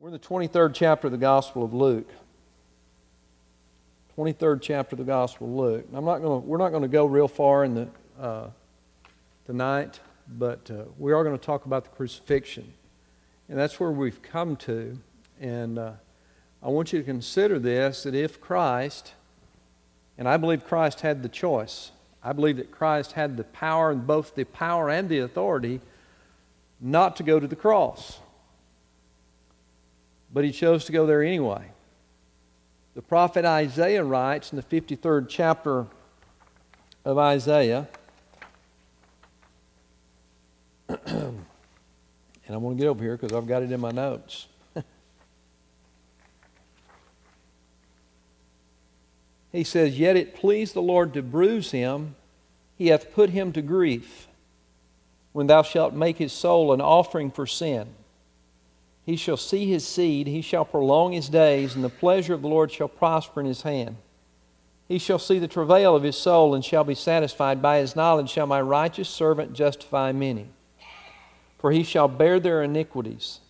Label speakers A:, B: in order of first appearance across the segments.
A: We're in the 23rd chapter of the Gospel of Luke. 23rd chapter of the Gospel of Luke. We're not going to go real far in tonight, but we are going to talk about the crucifixion. And that's where we've come to. And I want you to consider this, that if Christ, and I believe Christ had the choice, I believe that Christ had the power, and both the power and the authority, not to go to the cross. But he chose to go there anyway. The prophet Isaiah writes in the 53rd chapter of Isaiah, and I want to get over here because I've got it in my notes. He says, "Yet it pleased the Lord to bruise him, he hath put him to grief. When thou shalt make his soul an offering for sin, he shall see his seed, he shall prolong his days, and the pleasure of the Lord shall prosper in his hand. He shall see the travail of his soul, and shall be satisfied. By his knowledge shall my righteous servant justify many, for he shall bear their iniquities.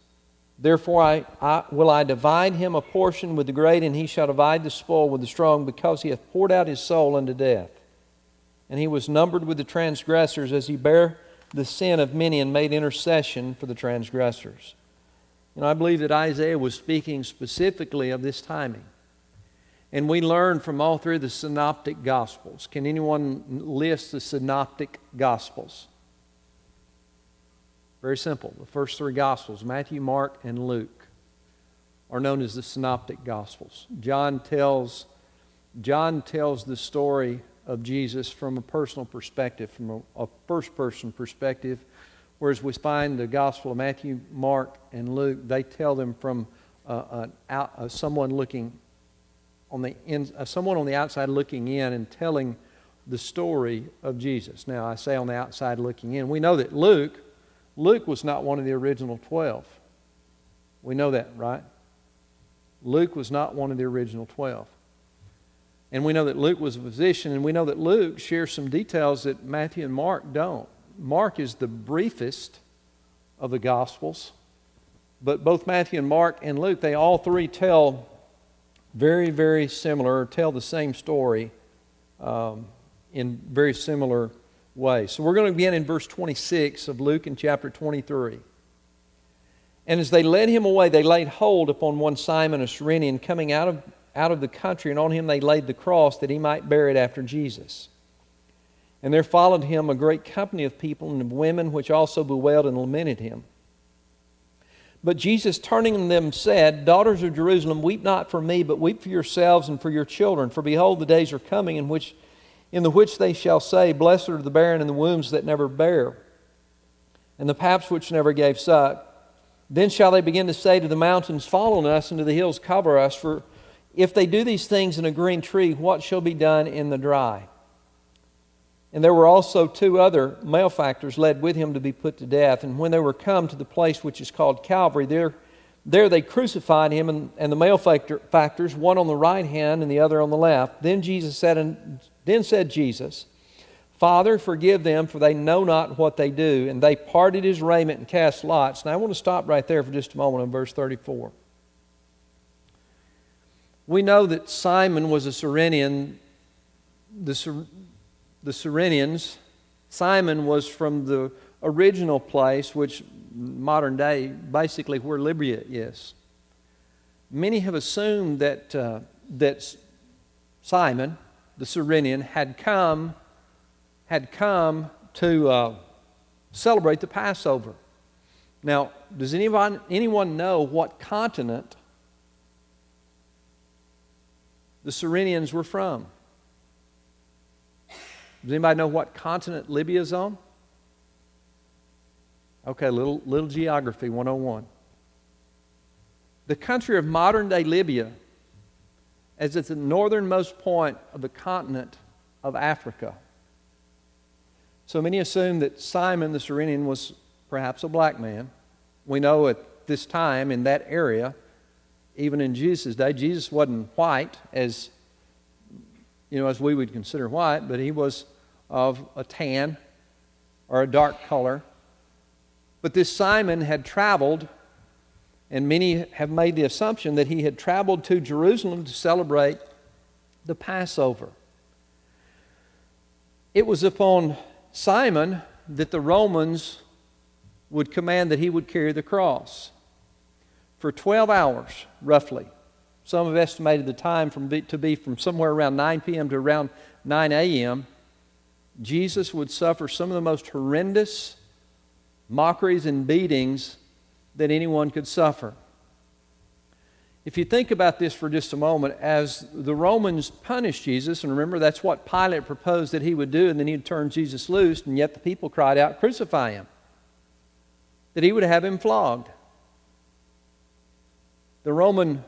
A: Therefore I will divide him a portion with the great, and he shall divide the spoil with the strong, because he hath poured out his soul unto death. And he was numbered with the transgressors, as he bare the sin of many, and made intercession for the transgressors." You know, I believe that Isaiah was speaking specifically of this timing. And we learn from all three of the synoptic gospels. Can anyone list the synoptic gospels? Very simple. The first three gospels, Matthew, Mark, and Luke, are known as the synoptic gospels. John tells the story of Jesus from a personal perspective, from a first-person perspective, whereas we find the Gospel of Matthew, Mark, and Luke, they tell them from someone on the outside looking in and telling the story of Jesus. Now, I say on the outside looking in. We know that Luke was not one of the original 12. We know that, right? Luke was not one of the original 12. And we know that Luke was a physician, and we know that Luke shares some details that Matthew and Mark don't. Mark is the briefest of the Gospels, but both Matthew and Mark and Luke, they all three tell very, very similar, tell the same story in very similar ways. So we're going to begin in verse 26 of Luke in chapter 23. "And as they led him away, they laid hold upon one Simon, a Cyrenian, coming out of the country, and on him they laid the cross, that he might bear it after Jesus. And there followed him a great company of people and of women, which also bewailed and lamented him. But Jesus, turning to them, said, Daughters of Jerusalem, weep not for me, but weep for yourselves and for your children. For behold, the days are coming in the which they shall say, Blessed are the barren and the wombs that never bare, and the paps which never gave suck. Then shall they begin to say to the mountains, Fall on us, and to the hills, cover us. For if they do these things in a green tree, what shall be done in the dry? And there were also two other malefactors led with him to be put to death. And when they were come to the place which is called Calvary, there they crucified him and the malefactors, one on the right hand and the other on the left. Then said Jesus, Father, forgive them, for they know not what they do. And they parted his raiment and cast lots. Now I want to stop right there for just a moment on verse 34. We know that Simon was a Cyrenian. The Cyrenians, Simon was from the original place, which modern day, basically where Libya is. Many have assumed that Simon, the Cyrenian, had come to celebrate the Passover. Now, does anyone know what continent the Cyrenians were from? Does anybody know what continent Libya is on? Okay, little geography 101. The country of modern-day Libya is at the northernmost point of the continent of Africa. So many assume that Simon the Cyrenian was perhaps a black man. We know at this time in that area, even in Jesus' day, Jesus wasn't white as we would consider white, but he was of a tan or a dark color. But this Simon had traveled and many have made the assumption that he had traveled to Jerusalem to celebrate the Passover. It was upon Simon that the Romans would command that he would carry the cross. For 12 hours, roughly. Some have estimated the time to be from somewhere around 9 p.m. to around 9 a.m. Jesus would suffer some of the most horrendous mockeries and beatings that anyone could suffer. If you think about this for just a moment, as the Romans punished Jesus, and remember that's what Pilate proposed that he would do, and then he'd turn Jesus loose, and yet the people cried out, "Crucify him," that he would have him flogged. The Roman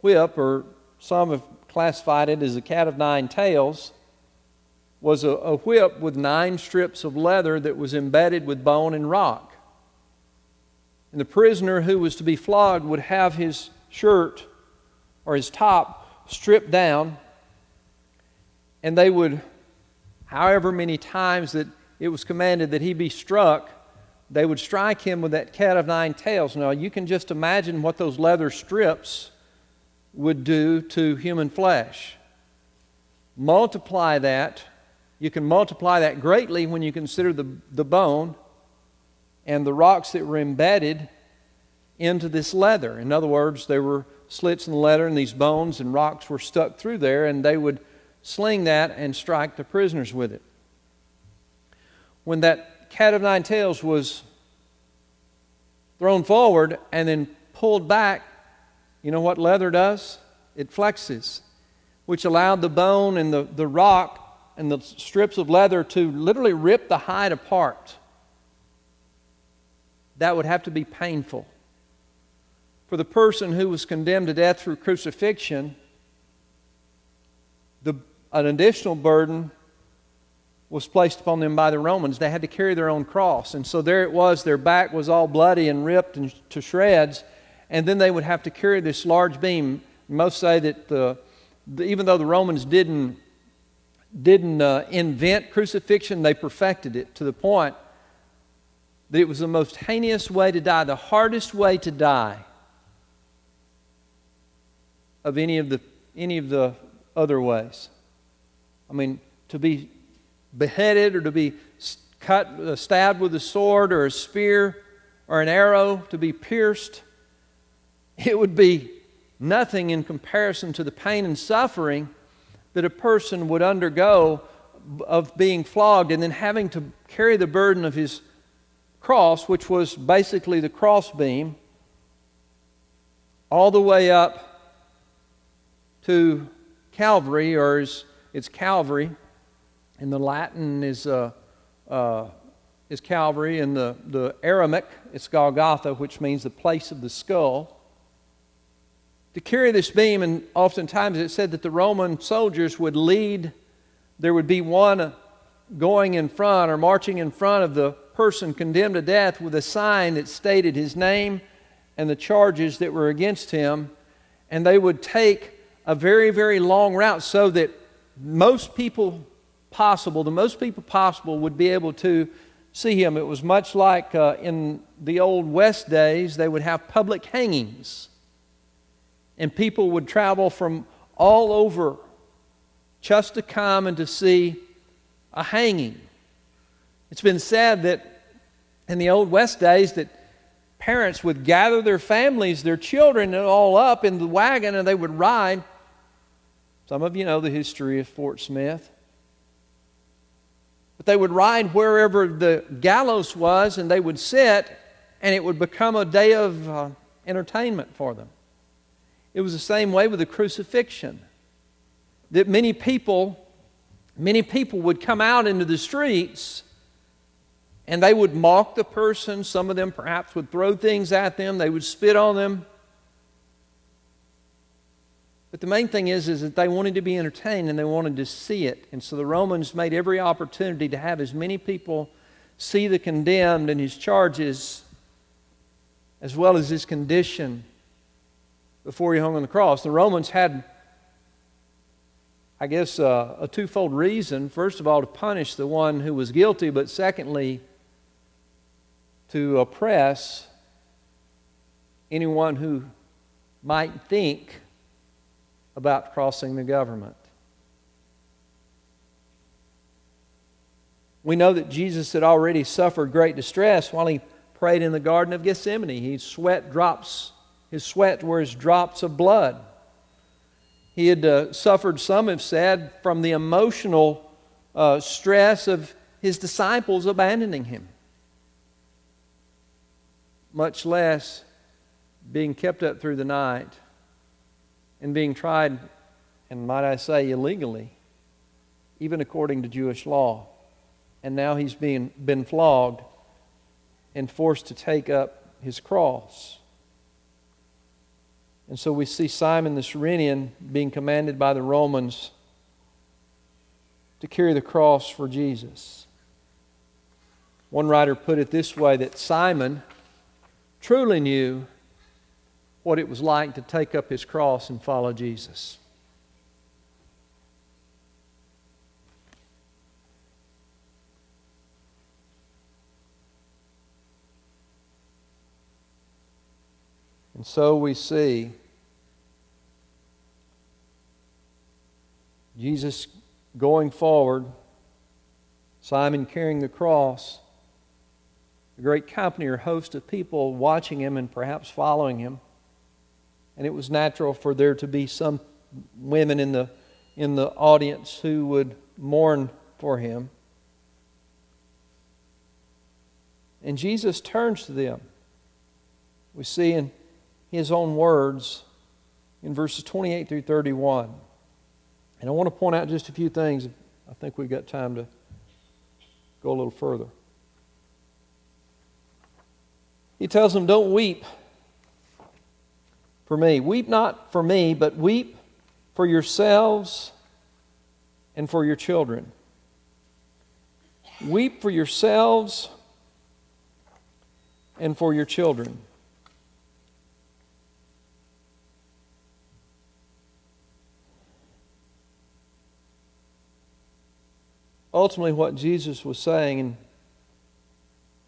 A: whip, or some have classified it as a cat of nine tails, was a whip with 9 strips of leather that was embedded with bone and rock. And the prisoner who was to be flogged would have his shirt or his top stripped down, and they would, however many times that it was commanded that he be struck, they would strike him with that cat of 9 tails. Now you can just imagine what those leather strips would do to human flesh. Multiply that. You can multiply that greatly when you consider the bone and the rocks that were embedded into this leather. In other words, there were slits in the leather, and these bones and rocks were stuck through there, and they would sling that and strike the prisoners with it. When that cat of 9 tails was thrown forward and then pulled back, you know what leather does? It flexes, which allowed the bone and the rock and the strips of leather to literally rip the hide apart. That would have to be painful. For the person who was condemned to death through crucifixion, an additional burden was placed upon them by the Romans. They had to carry their own cross. And so there it was, their back was all bloody and ripped to shreds, and then they would have to carry this large beam. Most say that even though the Romans didn't invent crucifixion, they perfected it to the point that it was the most heinous way to die, the hardest way to die of any of the other ways. I mean, to be beheaded or to be stabbed with a sword or a spear or an arrow, to be pierced, it would be nothing in comparison to the pain and suffering that a person would undergo of being flogged and then having to carry the burden of his cross, which was basically the crossbeam, all the way up to Calvary, or it's Calvary. In the Latin is Calvary. In the Aramaic, it's Golgotha, which means the place of the skull. To carry this beam, and oftentimes it said that the Roman soldiers would lead. There would be one going in front or marching in front of the person condemned to death with a sign that stated his name and the charges that were against him. And they would take a very, very long route so that the most people possible would be able to see him. It was much like in the Old West days, they would have public hangings. And people would travel from all over just to come and to see a hanging. It's been said that in the Old West days that parents would gather their families, their children, all up in the wagon, and they would ride. Some of you know the history of Fort Smith. But they would ride wherever the gallows was, and they would sit, and it would become a day of entertainment for them. It was the same way with the crucifixion. That many people would come out into the streets, and they would mock the person. Some of them perhaps would throw things at them. They would spit on them. But the main thing is that they wanted to be entertained and they wanted to see it. And so the Romans made every opportunity to have as many people see the condemned and his charges as well as his condition before he hung on the cross. The Romans had, I guess, a twofold reason. First of all, to punish the one who was guilty, but secondly, to oppress anyone who might think about crossing the government. We know that Jesus had already suffered great distress while He prayed in the Garden of Gethsemane. His sweat were as drops of blood. He had suffered, some have said, from the emotional stress of His disciples abandoning Him, much less being kept up through the night and being tried, and might I say, illegally, even according to Jewish law. And now He's been flogged and forced to take up His cross. And so we see Simon the Cyrenian being commanded by the Romans to carry the cross for Jesus. One writer put it this way, that Simon truly knew what it was like to take up his cross and follow Jesus. And so we see Jesus going forward, Simon carrying the cross, a great company or host of people watching Him and perhaps following Him. And it was natural for there to be some women in the audience who would mourn for Him. And Jesus turns to them. We see in His own words in verses 28 through 31. And I want to point out just a few things. I think we've got time to go a little further. He tells them, don't weep for me. Weep not for me, but weep for yourselves and for your children. Weep for yourselves and for your children. Ultimately, what Jesus was saying, and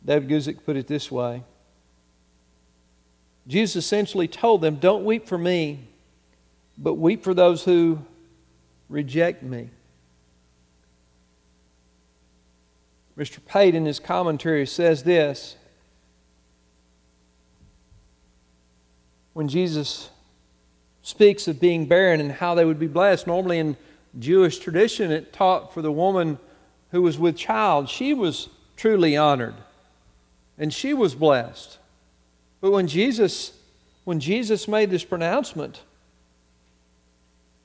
A: David Guzik put it this way, Jesus essentially told them, don't weep for me, but weep for those who reject me. Mr. Pate in his commentary says this, when Jesus speaks of being barren and how they would be blessed, normally in Jewish tradition it taught for the woman who was with child, she was truly honored and she was blessed. But when Jesus made this pronouncement,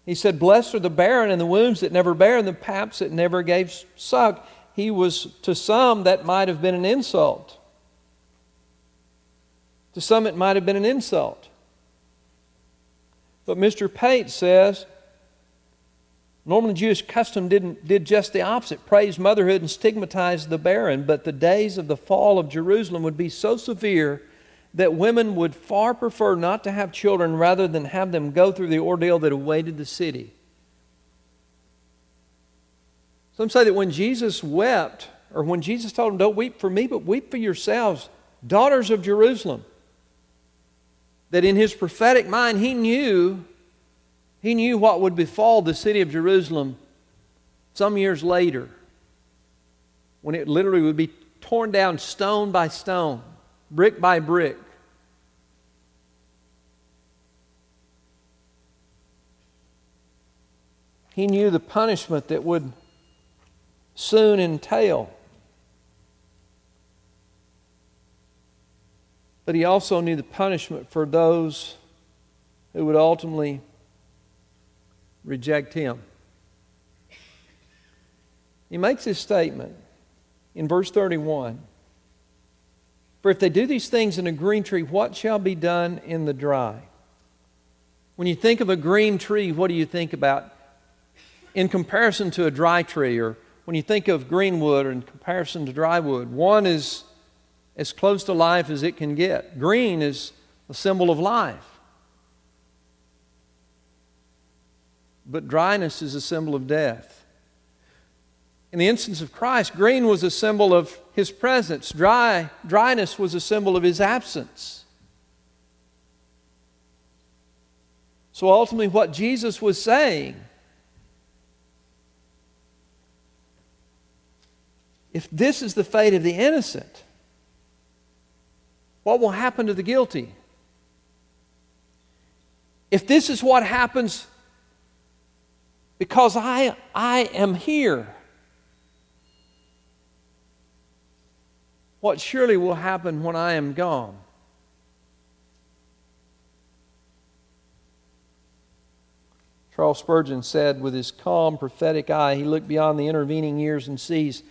A: He said, blessed are the barren and the wombs that never bear and the paps that never gave suck. He was, to some, that might have been an insult. To some it might have been an insult. But Mr. Pate says, normally Jewish custom did just the opposite, praised motherhood and stigmatized the barren, but the days of the fall of Jerusalem would be so severe that women would far prefer not to have children rather than have them go through the ordeal that awaited the city. Some say that when Jesus wept, or when Jesus told them, don't weep for me, but weep for yourselves, daughters of Jerusalem, that in His prophetic mind He knew what would befall the city of Jerusalem some years later, when it literally would be torn down stone by stone, brick by brick. He knew the punishment that would soon entail. But He also knew the punishment for those who would ultimately reject Him. He makes this statement in verse 31. For if they do these things in a green tree, what shall be done in the dry? When you think of a green tree, what do you think about in comparison to a dry tree? Or when you think of green wood in comparison to dry wood, one is as close to life as it can get. Green is a symbol of life. But dryness is a symbol of death. In the instance of Christ, green was a symbol of His presence. Dryness was a symbol of His absence. So ultimately what Jesus was saying, if this is the fate of the innocent, what will happen to the guilty? If this is what happens because I am here, what surely will happen when I am gone? Charles Spurgeon said, with his calm, prophetic eye, he looked beyond the intervening years and sees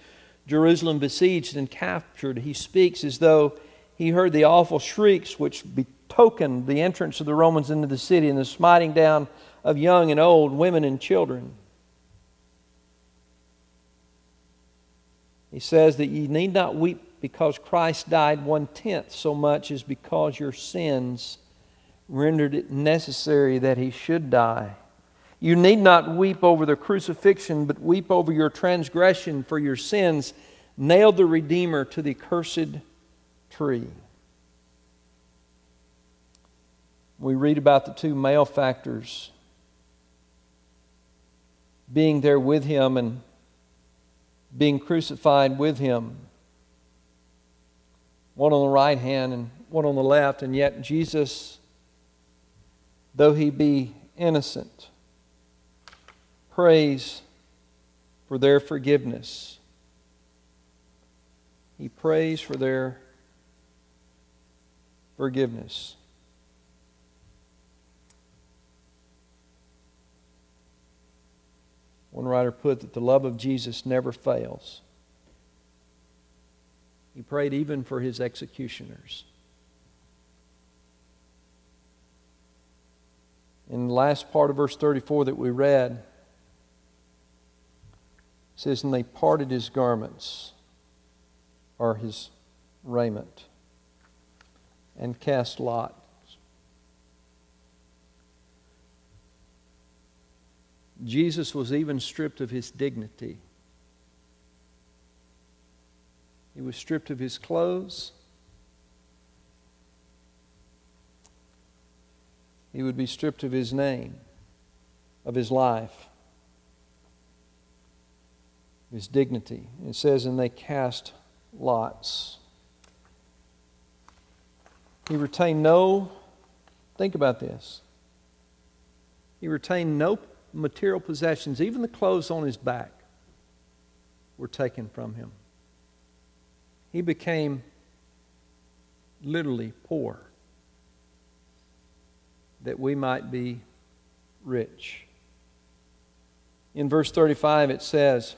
A: Jerusalem besieged and captured. He speaks as though he heard the awful shrieks which betokened the entrance of the Romans into the city and the smiting down of young and old, women and children. He says that ye need not weep because Christ died 1/10 so much as because your sins rendered it necessary that He should die. You need not weep over the crucifixion, but weep over your transgression, for your sins nailed the Redeemer to the accursed tree. We read about the two malefactors being there with Him and being crucified with Him. One on the right hand and one on the left, and yet Jesus, though He be innocent, prays for their forgiveness. He prays for their forgiveness. One writer put that the love of Jesus never fails. He prayed even for His executioners. In the last part of verse 34 that we read, it says, and they parted His garments, or His raiment, and cast lots. Jesus was even stripped of His dignity. He was stripped of His clothes. He would be stripped of His name, of His life, His dignity. It says, and they cast lots. He retained no, think about this, He retained no material possessions. Even the clothes on His back were taken from Him. He became literally poor, that we might be rich. In verse 35 it says,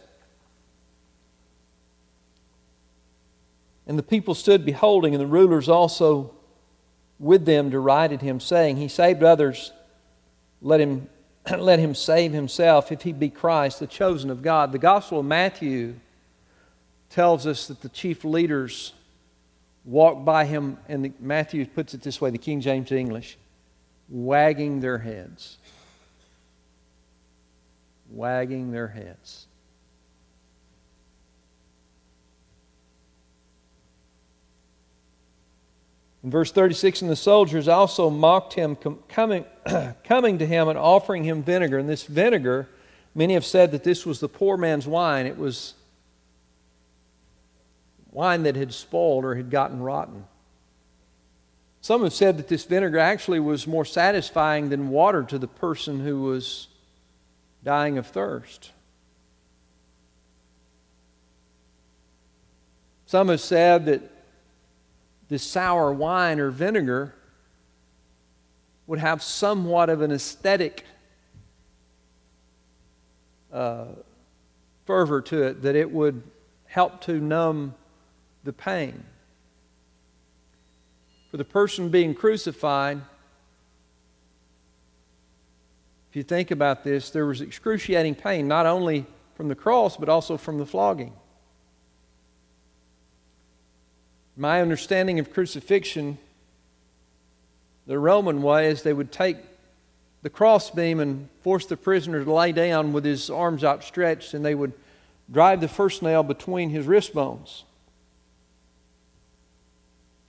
A: and the people stood beholding, and the rulers also with them derided Him, saying, He saved others, let him save himself, if He be Christ, the chosen of God. The Gospel of Matthew tells us that the chief leaders walked by Him, and Matthew puts it this way, the King James English, wagging their heads. Wagging their heads. In verse 36, and the soldiers also mocked Him, coming to Him and offering Him vinegar. And this vinegar, many have said that this was the poor man's wine. It was wine that had spoiled or had gotten rotten. Some have said that this vinegar actually was more satisfying than water to the person who was dying of thirst. Some have said that this sour wine or vinegar would have somewhat of an aesthetic fervor to it, that it would help to numb the pain. For the person being crucified, if you think about this, there was excruciating pain, not only from the cross, but also from the flogging. My understanding of crucifixion, the Roman way, is they would take the crossbeam and force the prisoner to lay down with his arms outstretched, and they would drive the first nail between his wrist bones.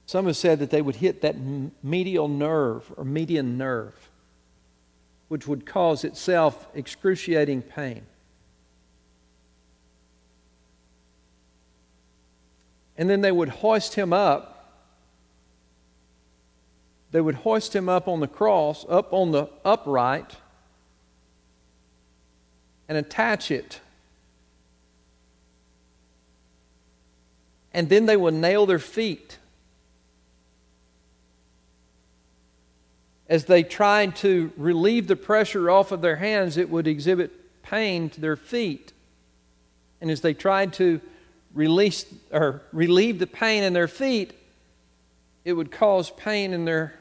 A: Some have said that they would hit that medial nerve or median nerve which would cause itself excruciating pain. And then they would hoist him up. They would hoist him up on the cross, up on the upright, and attach it. And then they would nail their feet. As they tried to relieve the pressure off of their hands, it would exhibit pain to their feet. And as they tried to relieve the pain in their feet, it would cause pain in their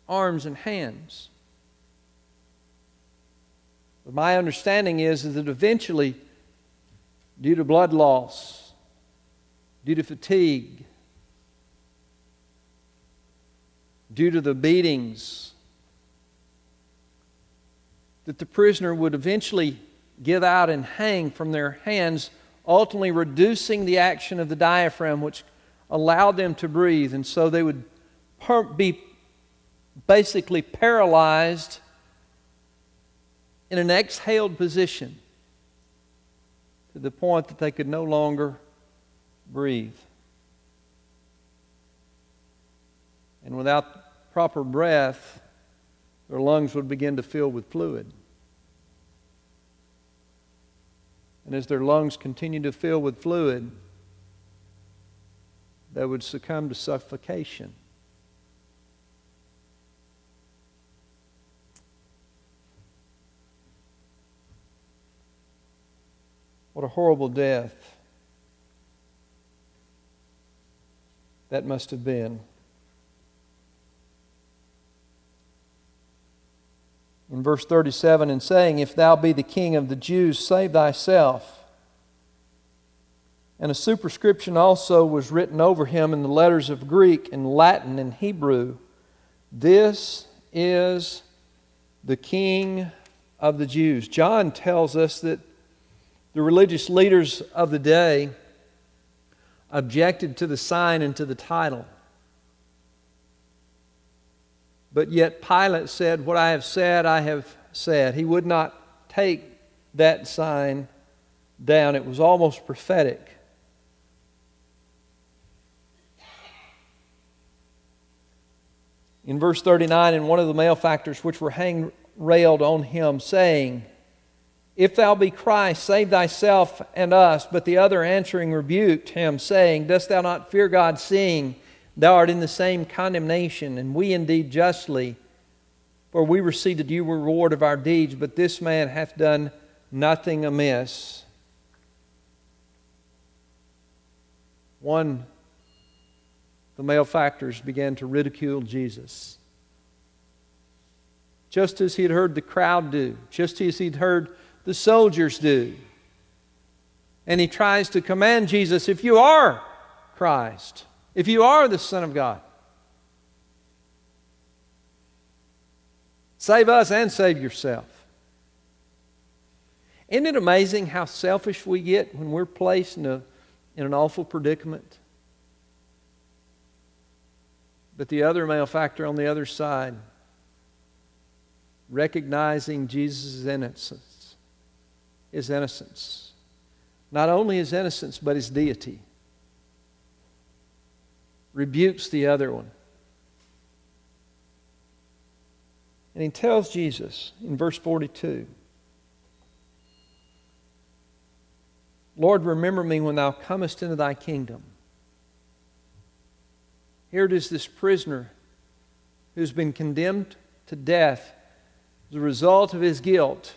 A: arms and hands. But my understanding is that eventually, due to blood loss, due to fatigue, due to the beatings, that the prisoner would eventually give out and hang from their hands, ultimately reducing the action of the diaphragm, which allowed them to breathe. And so they would be basically paralyzed in an exhaled position to the point that they could no longer breathe. And without proper breath, their lungs would begin to fill with fluid. And as their lungs continued to fill with fluid, they would succumb to suffocation. What a horrible death that must have been. In verse 37, and saying, "If thou be the King of the Jews, save thyself." And a superscription also was written over him in the letters of Greek and Latin and Hebrew, "This is the King of the Jews." John tells us that the religious leaders of the day objected to the sign and to the title. But yet Pilate said, "What I have said, I have said." He would not take that sign down. It was almost prophetic. In verse 39, and one of the malefactors which were hanged railed on him, saying, "If thou be Christ, save thyself and us." But the other answering rebuked him, saying, "Dost thou not fear God, seeing thou art in the same condemnation, and we indeed justly? For we receive the due reward of our deeds, but this man hath done nothing amiss." The malefactors began to ridicule Jesus, just as he had heard the crowd do, just as he'd heard the soldiers do. And he tries to command Jesus, "If you are Christ, if you are the Son of God, save us and save yourself." Isn't it amazing how selfish we get when we're placed in an awful predicament? But the other malefactor on the other side, recognizing Jesus' innocence, not only his innocence but his deity, rebukes the other one. And he tells Jesus in verse 42, "Lord, remember me when thou comest into thy kingdom." Here it is, this prisoner who's been condemned to death as a result of his guilt,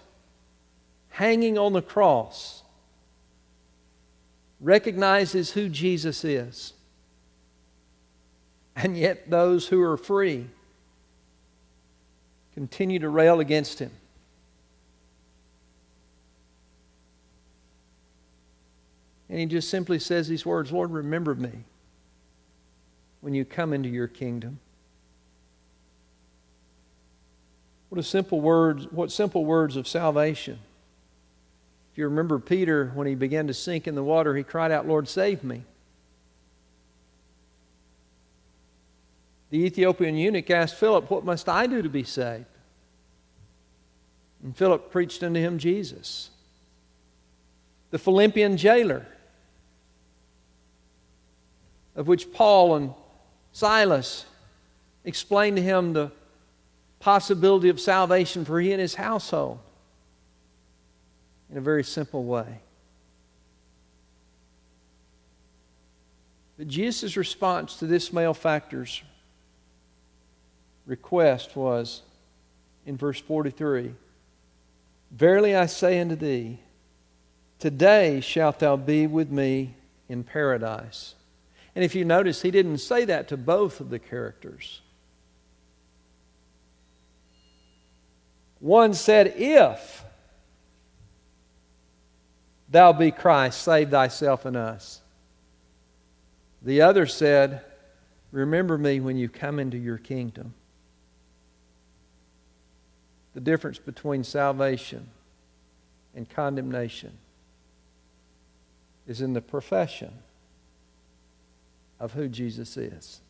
A: hanging on the cross, recognizes who Jesus is. And yet those who are free continue to rail against him. And he just simply says these words, "Lord, remember me when you come into your kingdom." What simple words of salvation. If you remember Peter, when he began to sink in the water, he cried out, "Lord, save me." The Ethiopian eunuch asked Philip, "What must I do to be saved?" And Philip preached unto him Jesus. The Philippian jailer, of which Paul and Silas explained to him the possibility of salvation for he and his household in a very simple way. But Jesus' response to this malefactor's request was, in verse 43, "Verily I say unto thee, today shalt thou be with me in paradise." And if you notice, he didn't say that to both of the characters. One said, "If thou be Christ, save thyself and us." The other said, "Remember me when you come into your kingdom." The difference between salvation and condemnation is in the profession of who Jesus is.